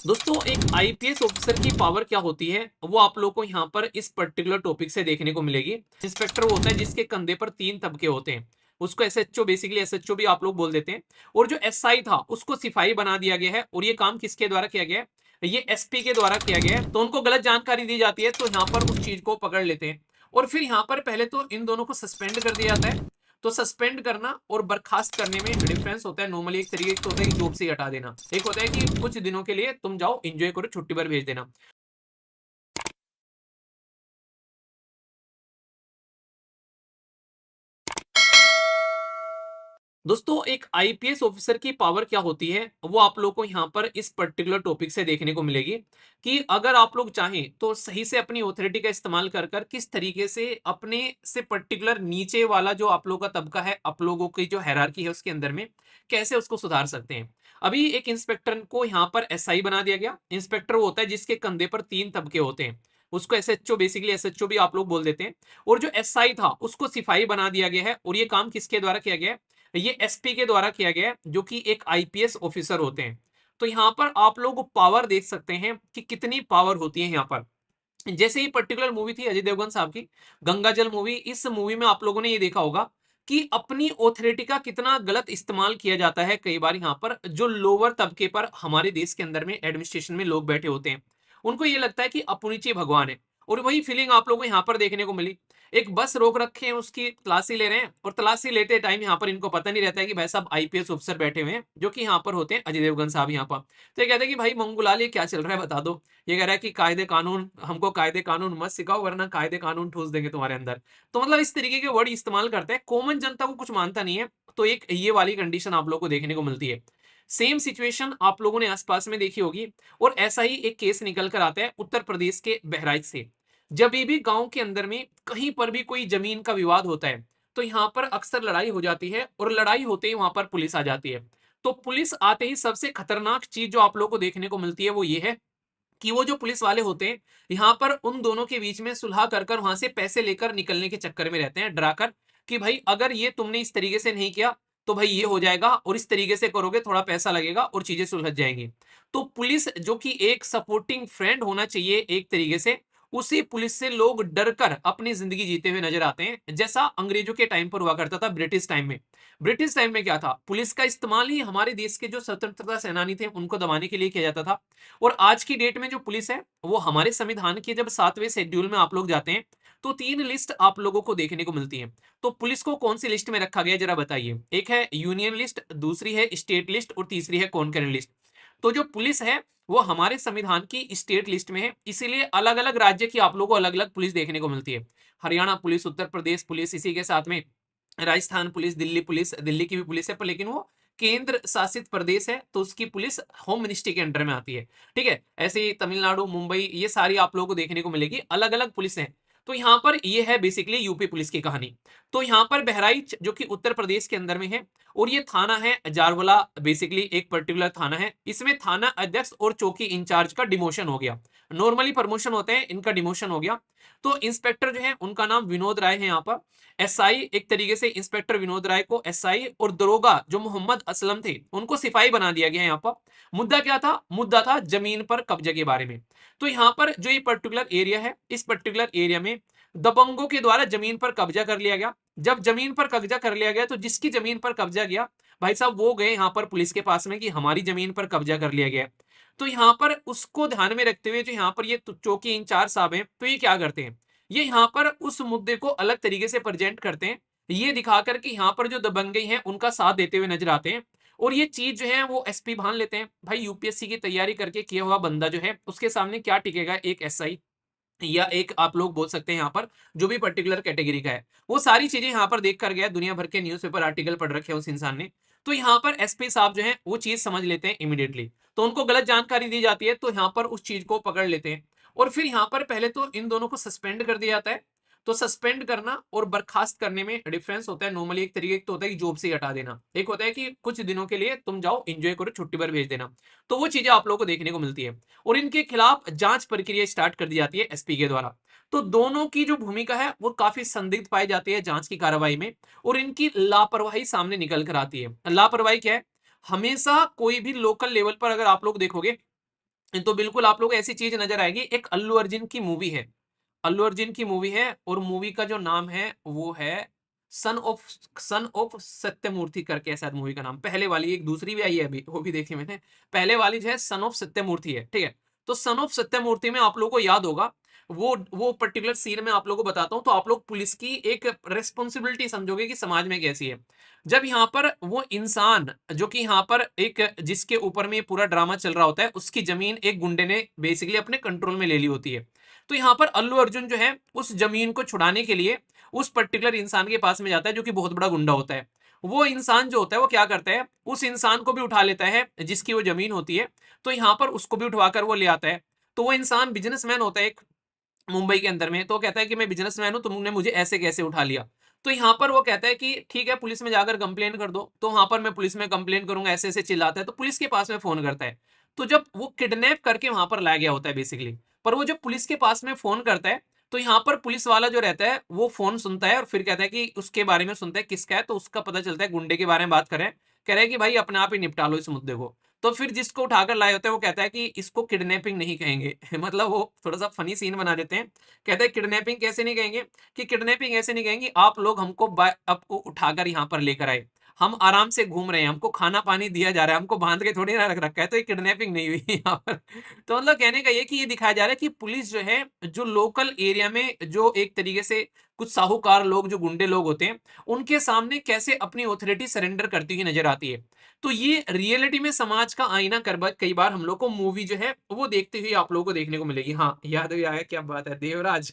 दोस्तों एक IPS officer की पावर क्या होती है वो आप लोगों को यहाँ पर इस पर्टिकुलर टॉपिक से देखने को मिलेगी। इंस्पेक्टर वो होता है जिसके कंधे पर तीन तबके होते हैं। उसको एसएचओ बेसिकली एसएचओ भी आप लोग बोल देते हैं। और जो एसआई था उसको सिपाही बना दिया गया है और ये काम किसके द्वारा किया गया है, ये एसपी के द्वारा किया गया है। तो उनको गलत जानकारी दी जाती है तो यहाँ पर उस चीज को पकड़ लेते हैं। और फिर यहाँ पर पहले तो इन दोनों को सस्पेंड कर दिया जाता है। तो सस्पेंड करना और बर्खास्त करने में डिफरेंस होता है। नॉर्मली एक तरीके तो होता है कि जॉब से ही हटा देना, एक होता है कि कुछ दिनों के लिए तुम जाओ एंजॉय करो, छुट्टी पर भेज देना। दोस्तों एक आईपीएस ऑफिसर की पावर क्या होती है वो आप लोग को यहाँ पर इस पर्टिकुलर टॉपिक से देखने को मिलेगी कि अगर आप लोग चाहें तो सही से अपनी ऑथोरिटी का इस्तेमाल कर कर किस तरीके से अपने से पर्टिकुलर नीचे वाला जो आप लोगों का तबका है, आप लोगों की जो हायरार्की है उसके अंदर में कैसे उसको सुधार सकते हैं। अभी एक इंस्पेक्टर को यहाँ पर एसआई बना दिया गया। इंस्पेक्टर वो होता है जिसके कंधे पर तीन तबके होते हैं। उसको एसएचओ बेसिकली एसएचओ भी आप लोग बोल देते हैं। और जो एसआई था उसको सिपाही बना दिया गया है और ये काम किसके द्वारा किया गया है, ये एसपी के द्वारा किया गया है जो कि एक आईपीएस ऑफिसर होते हैं। तो यहाँ पर आप लोग पावर देख सकते हैं कि कितनी पावर होती है यहाँ पर। जैसे ही पर्टिकुलर मूवी थी अजय देवगन साहब की गंगा जल मूवी, इस मूवी में आप लोगों ने ये देखा होगा कि अपनी ऑथोरिटी का कितना गलत इस्तेमाल किया जाता है। कई बार यहाँ पर जो लोअर तबके पर हमारे देश के अंदर में एडमिनिस्ट्रेशन में लोग बैठे होते हैं उनको ये लगता है कि अपुनीची भगवान है। और वही फीलिंग आप लोगों को यहाँ पर देखने को मिली। एक बस रोक रखे हैं, उसकी तलाशी ले रहे हैं और तलाशी लेते टाइम यहाँ पर इनको पता नहीं रहता है कि भाई साहब आईपीएस ऑफिसर बैठे हुए हैं जो कि यहाँ पर होते हैं अजय देवगन साहब यहाँ पर। तो ये कहते हैं कि भाई मंगूलाल ये क्या चल रहा है बता दो। ये कह रहा है कि कायदे कानून, हमको कायदे कानून मत सिखाओ वरना कायदे कानून ठूस देंगे तुम्हारे अंदर। तो मतलब इस तरीके के वर्ड इस्तेमाल करते हैं, कॉमन जनता को कुछ मानता नहीं है। तो एक ये वाली कंडीशन आप लोगों को देखने को मिलती है। सेम सिचुएशन आप लोगों ने आसपास में देखी होगी। और ऐसा ही एक केस निकल कर आता है उत्तर प्रदेश के बहराइच से। जब भी गांव के अंदर में कहीं पर भी कोई जमीन का विवाद होता है तो यहाँ पर अक्सर लड़ाई हो जाती है और लड़ाई होते ही वहां पर पुलिस आ जाती है। तो पुलिस आते ही सबसे खतरनाक चीज जो आप लोगों को देखने को मिलती है वो ये है कि वो जो पुलिस वाले होते हैं यहाँ पर उन दोनों के बीच में सुलह कर कर वहां से पैसे लेकर निकलने के चक्कर में रहते हैं, डराकर कि भाई अगर ये तुमने इस तरीके से नहीं किया तो भाई ये हो जाएगा और इस तरीके से करोगे थोड़ा पैसा लगेगा और चीजें सुलझ जाएंगी। तो पुलिस जो कि एक सपोर्टिंग फ्रेंड होना चाहिए एक तरीके से, उसी पुलिस से लोग डरकर अपनी जिंदगी जीते हुए नजर आते हैं, जैसा अंग्रेजों के टाइम पर हुआ करता था। ब्रिटिश टाइम में, ब्रिटिश टाइम में क्या था, पुलिस का इस्तेमाल ही हमारे देश के जो स्वतंत्रता सेनानी थे उनको दबाने के लिए किया जाता था। और आज की डेट में जो पुलिस है वो हमारे संविधान के जब 7वें शेड्यूल में आप लोग जाते हैं तो तीन लिस्ट आप लोगों को देखने को मिलती है। तो पुलिस को कौन सी लिस्ट में रखा गया जरा बताइए। एक है यूनियन लिस्ट, दूसरी है स्टेट लिस्ट और तीसरी है कॉन्करेंट लिस्ट। तो जो पुलिस है वो हमारे संविधान की स्टेट लिस्ट में है, इसीलिए अलग अलग राज्य की आप लोगों को अलग अलग पुलिस देखने को मिलती है। हरियाणा पुलिस, उत्तर प्रदेश पुलिस, इसी के साथ में राजस्थान पुलिस, दिल्ली की भी पुलिस है पर लेकिन वो केंद्र शासित प्रदेश है तो उसकी पुलिस होम मिनिस्ट्री के अंडर में आती है। ठीक है, ऐसे ही तमिलनाडु, मुंबई, ये सारी आप लोगों को देखने को मिलेगी, अलग अलग पुलिस है। तो यहाँ पर ये है बेसिकली यूपी पुलिस की कहानी। तो यहाँ पर बहराइच जो कि उत्तर प्रदेश के अंदर में है और ये थाना है जारवला, बेसिकली एक पर्टिकुलर थाना है। इसमें थाना अध्यक्ष और चौकी इंचार्ज का डिमोशन हो गया। नॉर्मली प्रमोशन होते हैं, इनका डिमोशन हो गया। तो इंस्पेक्टर जो है उनका नाम विनोद राय है यहाँ पर। एसआई एक तरीके से इंस्पेक्टर विनोद राय को एसआई और दरोगा जो मोहम्मद असलम थे उनको सिपाही बना दिया गया। यहाँ पर मुद्दा क्या था, मुद्दा था जमीन पर कब्जे के बारे में। तो यहाँ पर जो ये पर्टिकुलर एरिया है, इस पर्टिकुलर एरिया में दबंगों के द्वारा जमीन पर कब्जा कर लिया गया। जब जमीन पर कब्जा कर लिया गया तो जिसकी जमीन पर कब्जा गया भाई साहब वो गए यहाँ पर पुलिस के पास में कि हमारी जमीन पर कब्जा कर लिया गया। तो यहाँ पर उसको ध्यान में रखते हुए जो यहाँ पर ये चौकी इंचार्ज साहब हैं तो ये क्या करते हैं, ये यहाँ पर उस मुद्दे को अलग तरीके से प्रेजेंट करते हैं। ये दिखाकर कि यहाँ पर जो दबंगई हैं उनका साथ देते हुए नजर आते हैं। और ये चीज जो है वो एसपी भान लेते हैं। भाई यूपीएससी की तैयारी करके किया हुआ बंदा जो है उसके सामने क्या टिकेगा एक एसआई या एक आप लोग बोल सकते हैं यहाँ पर जो भी पर्टिकुलर कैटेगरी का है। वो सारी चीजें यहाँ पर देख कर गया, दुनिया भर के न्यूज़पेपर आर्टिकल पढ़ रखे हैं उस इंसान ने। तो यहाँ पर एसपी साहब जो है वो चीज समझ लेते हैं इमीडिएटली। तो उनको गलत जानकारी दी जाती है तो यहाँ पर उस चीज को पकड़ लेते हैं। और फिर यहाँ पर पहले तो इन दोनों को सस्पेंड कर दिया जाता है। तो सस्पेंड करना और बर्खास्त करने में डिफरेंस होता है। नॉर्मली एक तरीके तो होता है कि जॉब से ही हटा देना, एक होता है कि कुछ दिनों के लिए तुम जाओ एंजॉय करो, छुट्टी पर भेज देना। तो वो चीजें आप लोगों को देखने को मिलती है। और इनके खिलाफ जांच प्रक्रिया स्टार्ट कर दी जाती है एसपी के द्वारा। तो दोनों की जो भूमिका है वो काफी संदिग्ध पाई जाती है जांच की कार्रवाई में। और इनकी लापरवाही सामने निकल कर आती है। लापरवाही क्या है, हमेशा कोई भी लोकल लेवल पर अगर आप लोग देखोगे तो बिल्कुल आप लोग को ऐसी चीज नजर आएगी। एक अल्लू अर्जुन की मूवी है, अल्लू अर्जुन की मूवी है, और मूवी का जो नाम है वो है सन ऑफ सत्यमूर्ति करके है शायद मूवी का नाम। पहले वाली, एक दूसरी भी आई है अभी, वो भी देखी मैंने। पहले वाली जो है सन ऑफ सत्यमूर्ति है, ठीक है। तो सन ऑफ सत्यमूर्ति में आप लोगों को याद होगा, वो पर्टिकुलर सीन में आप लोगों को बताता हूँ, तो आप लोग पुलिस की एक रेस्पॉन्सिबिलिटी समझोगे कि समाज में कैसी है। जब यहाँ पर वो इंसान जो कि यहाँ पर एक, जिसके ऊपर में पूरा ड्रामा चल रहा होता है, उसकी जमीन एक गुंडे ने बेसिकली अपने कंट्रोल में ले ली होती है। तो यहाँ पर अल्लू अर्जुन जो है उस जमीन को छुड़ाने के लिए उस पर्टिकुलर इंसान के पास में जाता है, जो कि बहुत बड़ा गुंडा होता है। वो इंसान जो होता है वो क्या करता है, उस इंसान को भी उठा लेता है जिसकी वो जमीन होती है। तो यहाँ पर उसको भी उठवाकर वो ले आता है। तो वो इंसान बिजनेसमैन होता है एक, मुंबई के अंदर में। तो कहता है कि मैं बिजनेसमैन हूं, तुमने मुझे ऐसे कैसे उठा लिया। तो यहाँ पर वो कहता है कि ठीक है, पुलिस में जाकर कंप्लेन कर दो। तो वहां पर मैं पुलिस में कंप्लेन करूंगा, ऐसे ऐसे चिल्लाता है। तो पुलिस के पास में फोन करता है। तो जब वो किडनैप करके वहां पर लाया गया होता है बेसिकली, पर वो जब पुलिस के पास में फोन करता है, तो यहाँ पर पुलिस वाला जो रहता है वो फोन सुनता है और फिर कहता है कि उसके बारे में सुनता है किसका है। तो उसका पता चलता है गुंडे के बारे में बात कर रहे हैं। कह रहे हैं कि भाई अपने आप ही निपटा लो इस मुद्दे को। तो फिर जिसको उठाकर लाए होते हैं वो कहता है कि इसको किडनैपिंग नहीं कहेंगे। मतलब वो थोड़ा सा फनी सीन बना देते हैं। कहते हैं किडनैपिंग कैसे नहीं कहेंगे, कि किडनैपिंग ऐसे नहीं कहेंगे, आप लोग हमको आपको उठाकर यहाँ पर लेकर आए, हम आराम से घूम रहे हैं, हमको खाना पानी दिया जा रहा है, हमको बांध के थोड़ी ना रख रखा है, तो ये किडनैपिंग नहीं हुई यहाँ पर। तो मतलब कहने का ये कि ये दिखाया जा रहा है कि पुलिस जो है, जो लोकल एरिया में जो एक तरीके से कुछ साहूकार लोग, जो गुंडे लोग होते हैं, उनके सामने कैसे अपनी ऑथोरिटी सरेंडर करती हुई नजर आती है। तो ये रियलिटी में समाज का आईना कई बार हम लोग को मूवी जो है वो देखते हुए आप लोगों को देखने को मिलेगी। हाँ, याद भी आया, क्या बात है, देवराज।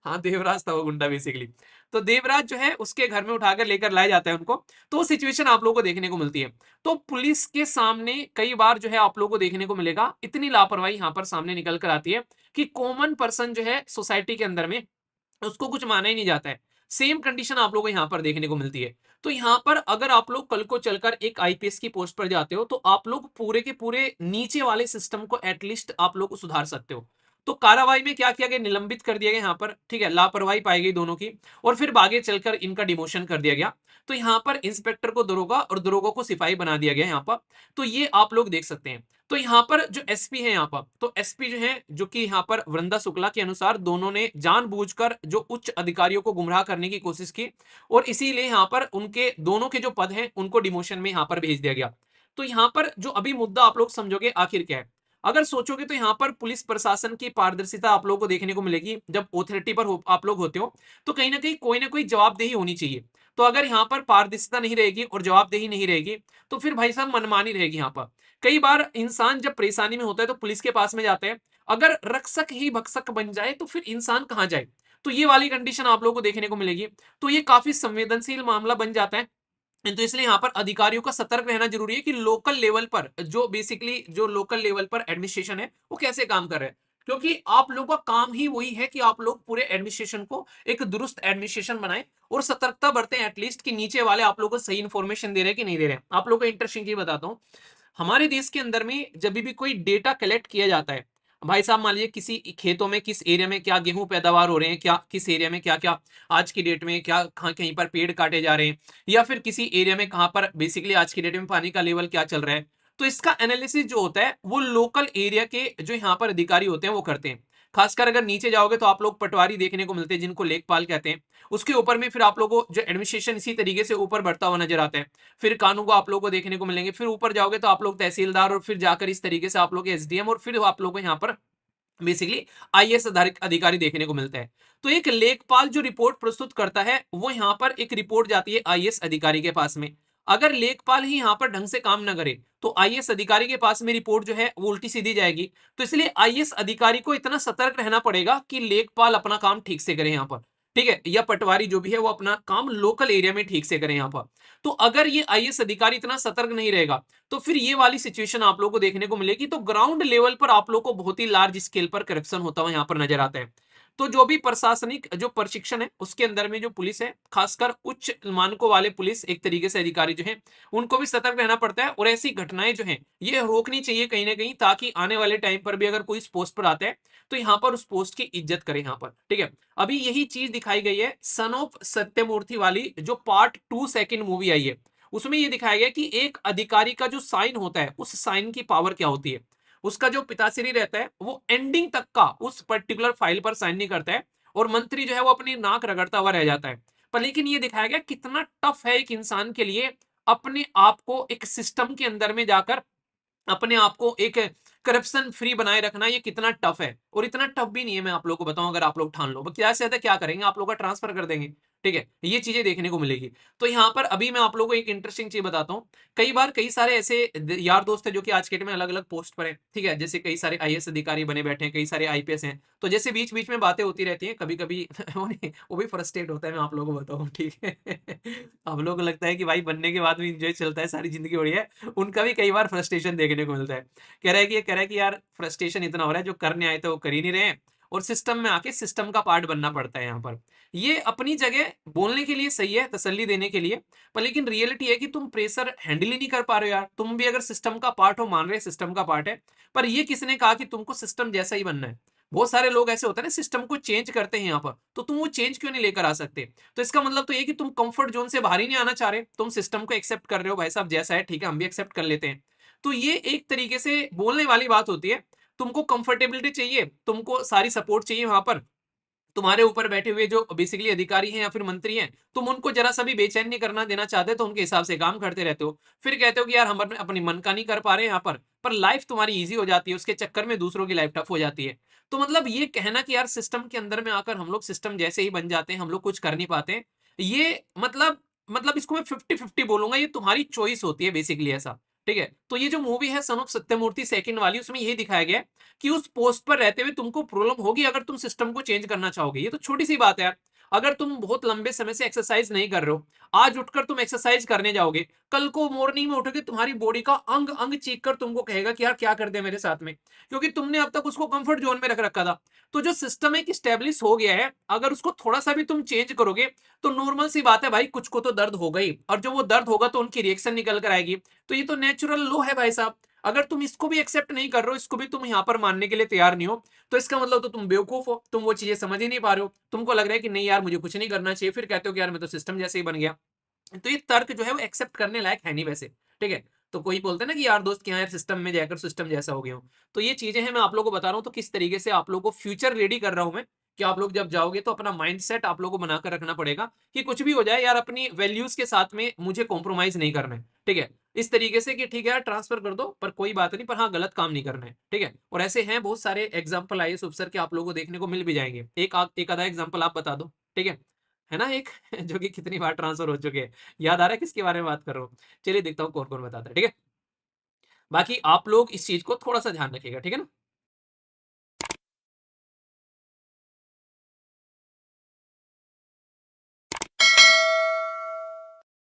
हाँ, देवराज था वो गुंडा बेसिकली। तो देवराज जो है उसके घर में उठाकर लेकर लाया जाता है उनको। तो वो सिचुएशन आप लोगों को देखने को मिलती है। तो पुलिस के सामने कई बार जो है आप लोगों को देखने को मिलेगा इतनी लापरवाही यहाँ पर सामने निकल कर आती है कि कॉमन पर्सन जो है सोसाइटी के अंदर में, उसको कुछ माना ही नहीं जाता है। सेम कंडीशन आप लोगों को यहाँ पर देखने को मिलती है। तो यहाँ पर अगर आप लोग कल को चलकर एक आईपीएस की पोस्ट पर जाते हो, तो आप लोग पूरे के पूरे नीचे वाले सिस्टम को एटलीस्ट आप लोग सुधार सकते हो। तो कार्रवाई में क्या किया गया, निलंबित कर दिया गया यहाँ पर, ठीक है, लापरवाही पाई गई दोनों की। और फिर आगे चलकर इनका डिमोशन कर दिया गया। तो यहाँ पर इंस्पेक्टर को दरोगा और दरोगा को सिपाही बना दिया गया यहाँ पर। तो ये आप लोग देख सकते हैं। तो यहाँ पर जो एसपी है यहाँ पर, तो एसपी जो है, जो कि यहाँ पर वृंदा शुक्ला के अनुसार दोनों ने जानबूझकर जो उच्च अधिकारियों को गुमराह करने की कोशिश की, और इसीलिए यहाँ पर उनके दोनों के जो पद हैं उनको डिमोशन में यहाँ पर भेज दिया गया। तो यहाँ पर जो अभी मुद्दा आप लोग समझोगे आखिर क्या है, अगर सोचोगे तो यहाँ पर पुलिस प्रशासन की पारदर्शिता आप लोगों को देखने को मिलेगी। जब ऑथोरिटी पर आप लोग होते हो, तो कहीं ना कोई जवाबदेही होनी चाहिए। तो अगर यहाँ पर पारदर्शिता नहीं रहेगी और जवाबदेही नहीं रहेगी, तो फिर भाई साहब मनमानी रहेगी यहाँ पर। कई बार इंसान जब परेशानी में होता है तो पुलिस के पास में जाते हैं। अगर रक्षक ही भक्षक बन जाए तो फिर इंसान कहाँ जाए। तो ये वाली कंडीशन आप लोगों को देखने को मिलेगी। तो ये काफी संवेदनशील मामला बन जाता है। तो इसलिए यहाँ पर अधिकारियों का सतर्क रहना जरूरी है कि लोकल लेवल पर जो बेसिकली जो लोकल लेवल पर एडमिनिस्ट्रेशन है वो कैसे काम कर रहे हैं। क्योंकि आप लोगों का काम ही वही है कि आप लोग पूरे एडमिनिस्ट्रेशन को एक दुरुस्त एडमिनिस्ट्रेशन बनाएं और सतर्कता बरतें एटलीस्ट, कि नीचे वाले आप लोगों को सही इंफॉर्मेशन दे रहे हैं कि नहीं दे रहे हैं। आप लोगों को इंटरेस्टिंग चीज बताता हूँ। हमारे देश के अंदर में जब भी कोई डेटा कलेक्ट किया जाता है, भाई साहब मान लीजिए किसी खेतों में किस एरिया में क्या गेहूं पैदावार हो रहे हैं, क्या किस एरिया में क्या क्या आज की डेट में क्या, कहाँ कहीं पर पेड़ काटे जा रहे हैं, या फिर किसी एरिया में कहाँ पर बेसिकली आज की डेट में पानी का लेवल क्या चल रहा है। तो इसका एनालिसिस जो होता है वो लोकल एरिया के जो यहाँ पर अधिकारी होते हैं वो करते हैं। खासकर अगर नीचे जाओगे तो आप लोग पटवारी देखने को मिलते हैं जिनको लेखपाल कहते हैं। उसके ऊपर में फिर आप लोगों को जो एडमिनिस्ट्रेशन इसी तरीके से ऊपर बढ़ता हुआ नजर आता है। फिर कानून आप लोगों को देखने को मिलेंगे। फिर ऊपर जाओगे तो आप लोग तहसीलदार, और फिर जाकर इस तरीके से आप लोग एसडीएम, और फिर आप लोगों को यहाँ पर बेसिकली आईएएस अधिकारी देखने को मिलता है। तो एक लेखपाल जो रिपोर्ट प्रस्तुत करता है वो यहाँ पर एक रिपोर्ट जाती है आईएएस अधिकारी के पास में। अगर लेखपाल ही यहाँ पर ढंग से काम ना करे तो आईएएस अधिकारी के पास में रिपोर्ट जो है वो उल्टी सीधी जाएगी। तो इसलिए आईएएस अधिकारी को इतना सतर्क रहना पड़ेगा कि लेखपाल अपना काम ठीक से करे यहाँ पर, ठीक है, या पटवारी जो भी है वो अपना काम लोकल एरिया में ठीक से करे यहाँ पर। तो अगर ये आईएएस अधिकारी इतना सतर्क नहीं रहेगा तो फिर ये वाली सिचुएशन आप लोगों को देखने को मिलेगी। तो ग्राउंड लेवल पर आप लोगों को बहुत ही लार्ज स्केल पर करप्शन होता हुआ यहाँ पर नजर आता है। तो जो भी प्रशासनिक जो प्रशिक्षण है उसके अंदर में जो पुलिस है, खासकर उच्च मानकों वाले पुलिस एक तरीके से अधिकारी जो है, उनको भी सतर्क रहना पड़ता है। और ऐसी घटनाएं जो है ये रोकनी चाहिए कहीं ना कहीं, ताकि आने वाले टाइम पर भी अगर कोई इस पोस्ट पर आता है तो यहाँ पर उस पोस्ट की इज्जत करे यहाँ पर, ठीक है। अभी यही चीज दिखाई गई है सन ऑफ सत्यमूर्ति वाली जो पार्ट 2 सेकंड मूवी आई है। उसमें ये दिखाया गया कि एक अधिकारी का जो साइन होता है उस साइन की पावर क्या होती है। उसका जो पिताश्री रहता है वो एंडिंग तक का उस पर्टिकुलर फाइल पर साइन नहीं करता है, और मंत्री जो है वो अपनी नाक रगड़ता हुआ रह जाता है। पर लेकिन ये दिखाया गया कितना टफ है एक इंसान के लिए अपने आप को एक सिस्टम के अंदर में जाकर अपने आप को एक करप्शन फ्री बनाए रखना, ये कितना टफ है। और इतना टफ भी नहीं है, मैं आप लोगों को बताऊं, अगर आप लोग ठान लो, क्या से ज्यादा क्या करेंगे, आप लोग का ट्रांसफर कर देंगे। ठीक है, ये चीजें देखने को मिलेगी। तो यहाँ पर अभी मैं आप लोगों को एक इंटरेस्टिंग चीज बताता हूँ। कई बार कई सारे ऐसे यार दोस्त है जो कि आज के डेट में अलग अलग पोस्ट पर है, ठीक है, जैसे कई सारे आईएएस अधिकारी बने बैठे हैं, कई सारे आईपीएस हैं, तो जैसे बीच बीच में बातें होती रहती हैं कभी कभी वो भी फ्रस्ट्रेट होता है, मैं आप लोगों को बताऊं, ठीक है। हम लोग को लगता है कि भाई बनने के बाद भी इंजॉय चलता है, सारी जिंदगी बढ़िया है, उनका भी कई बार फ्रस्ट्रेशन देखने को मिलता है। कह रहा है कि यार फ्रस्ट्रेशन इतना हो रहा है, जो करने आए थे वो कर ही नहीं रहे हैं, और सिस्टम में आके सिस्टम का पार्ट बनना पड़ता है यहाँ पर। ये अपनी जगह बोलने के लिए सही है, तसल्ली देने के लिए, पर लेकिन रियलिटी है कि तुम प्रेशर हैंडल ही नहीं कर पा रहे हो यार। तुम भी अगर सिस्टम का पार्ट हो, मान रहे सिस्टम का पार्ट है, पर ये किसने कहा कि तुमको सिस्टम जैसा ही बनना है। बहुत सारे लोग ऐसे होते हैं ना, सिस्टम को चेंज करते हैं यहाँ पर, तो तुम वो चेंज क्यों नहीं लेकर आ सकते। तो इसका मतलब तो ये कि तुम कंफर्ट जोन से बाहर ही नहीं आना चाह रहे, तुम सिस्टम को एक्सेप्ट कर रहे हो, भाई साहब जैसा है ठीक है, हम भी एक्सेप्ट कर लेते हैं। तो ये एक तरीके से बोलने वाली बात होती है। तुमको कंफर्टेबिलिटी चाहिए, तुमको सारी सपोर्ट चाहिए वहां पर, तुम्हारे ऊपर बैठे हुए जो बेसिकली अधिकारी हैं या फिर मंत्री हैं, तुम उनको जरा सा भी बेचैन नहीं करना देना चाहते, तो उनके हिसाब से काम करते रहते हो। फिर कहते हो कि यार हम अपनी मन का नहीं कर पा रहे यहाँ पर लाइफ तुम्हारी इजी हो जाती है, उसके चक्कर में दूसरों की लाइफ टफ हो जाती है। तो मतलब ये कहना कि यार सिस्टम के अंदर में आकर हम लोग सिस्टम जैसे ही बन जाते हैं, हम लोग कुछ कर नहीं पाते, ये मतलब इसको मैं 50-50 बोलूंगा, ये तुम्हारी चॉइस होती है बेसिकली ऐसा। ठीक है, तो ये जो मूवी है सन ऑफ सत्यमूर्ति सेकंड वाली, उसमें यही दिखाया गया है कि उस पोस्ट पर रहते हुए तुमको प्रॉब्लम होगी अगर तुम सिस्टम को चेंज करना चाहोगे। ये तो छोटी सी बात है यार। अगर तुम बहुत लंबे समय से एक्सरसाइज नहीं कर रहे हो, आज उठकर तुम एक्सरसाइज करने जाओगे, कल को मॉर्निंग में उठोगे, तुम्हारी बॉडी का अंग अंग चीख कर तुमको कहेगा कि यार क्या कर दिया मेरे साथ में, क्योंकि तुमने अब तक उसको कंफर्ट जोन में रख रखा था। तो जो सिस्टम एक स्टेब्लिश हो गया है, अगर उसको थोड़ा सा भी तुम चेंज करोगे, तो नॉर्मल सी बात है भाई, कुछ को तो दर्द होगा ही, और जो वो दर्द होगा तो उनकी रिएक्शन निकल कर आएगी। तो ये तो नेचुरल लॉ है भाई साहब। अगर तुम इसको भी एक्सेप्ट नहीं कर रहे हो, इसको भी तुम यहाँ पर मानने के लिए तैयार नहीं हो, तो इसका मतलब तो तुम बेवकूफ हो, तुम वो चीजें समझ ही नहीं पा रहे हो। तुमको लग रहा है कि नहीं यार मुझे कुछ नहीं करना चाहिए, फिर कहते हो कि यार मैं तो सिस्टम जैसे ही बन गया। तो ये तर्क जो है वो एक्सेप्ट करने लायक है नहीं वैसे। ठीक है, तो कोई बोलते हैं ना कि यार दोस्त क्या यार सिस्टम में जाकर सिस्टम जैसा हो गया हूँ। तो ये चीजें हैं, मैं आप लोगों को बता रहा हूँ, तो किस तरीके से आप लोगों को फ्यूचर रेडी कर रहा हूँ मैं, कि आप लोग जब जाओगे तो अपना माइंडसेट आप लोगों को बनाकर रखना पड़ेगा कि कुछ भी हो जाए यार, अपनी वैल्यूज के साथ में मुझे कॉम्प्रोमाइज नहीं करना है। ठीक है, इस तरीके से कि ठीक है यार ट्रांसफर कर दो पर कोई बात नहीं, पर हाँ गलत काम नहीं करना है। ठीक है, और ऐसे हैं बहुत सारे एग्जाम्पल आईएएस ऑफिसर के आप लोगों को देखने को मिल भी जाएंगे। एक आधा एग्जाम्पल आप बता दो। ठीक है ना, एक जो कि कितनी बार ट्रांसफर हो चुके हैं, याद आ रहा है किसके बारे में बात कर रहा हूँ। चलिए देखता हूँ कौन कौन बताता है। ठीक है, बाकी आप लोग इस चीज को थोड़ा सा ध्यान रखिएगा, ठीक है ना।